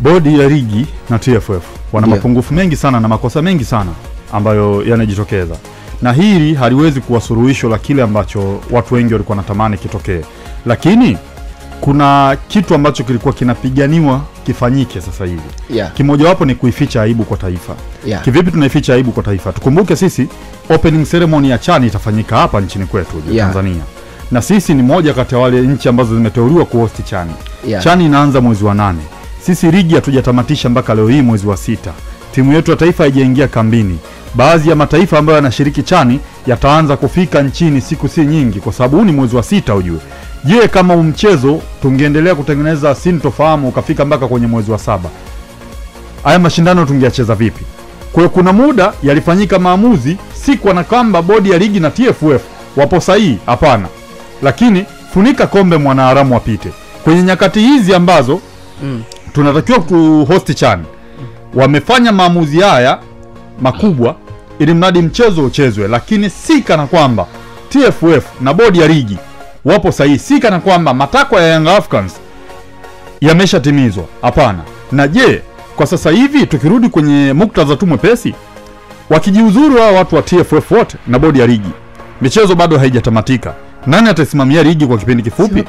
Bodi ya ligi na TFF wana mapungufu mengi sana na makosa mengi sana ambayo yanajitokeza. Na hili haliwezi kuwa suluhisho la kile ambacho watu wengi walikuwa wanatamani kitokee. Lakini kuna kitu ambacho kilikuwa kinapiganiwa kifanyike sasa hivi. Kimoja wapo ni kuificha aibu kwa taifa. Kivipi tunaificha aibu kwa taifa? Tukumbuke sisi opening ceremony ya CHAN itafanyika hapa nchini kwetu Tanzania. Na sisi ni moja kati ya wale nchi ambazo zimeteuliwa kuhost CHAN. CHAN inaanza mwezi wa 8. Sisi ligi hatujatamatisha mpaka leo hii mwezi wa 6. Timu yetu ya taifa haijaingia kambini. Baadhi ya mataifa ambayo yanashiriki CHAN yataanza kufika nchini siku si nyingi kwa sababu ni mwezi wa 6 ujue. Je, kama mchezo tungeendelea kutengeneza sintofahamu ukafika mpaka kwenye mwezi wa 7. Haya mashindano tungeacheza vipi? Kwa hiyo kuna muda yalifanyika maamuzi si kwa na kwamba bodi ya ligi na TFF wapo sahihi, hapana. Lakini funika kombe mwanaharamu apite. Kwenye nyakati hizi ambazo tunatakiwa kuhost CHAN, wamefanya maamuzi haya makubwa ili mradi mchezo uchezwe, lakini si kana kwamba TFF na bodi ya ligi wapo sahihi, si kana kwamba matakwa ya Young Africans yameshatimizwa, hapana. Na je, kwa sasa hivi tukirudi kwenye muktadha tu mwepesi, wakijiuzuru hao watu wa TFF wote na bodi ya ligi, michezo bado haijatamatika. Nani atasimamia ligi kwa kipindi kifupi?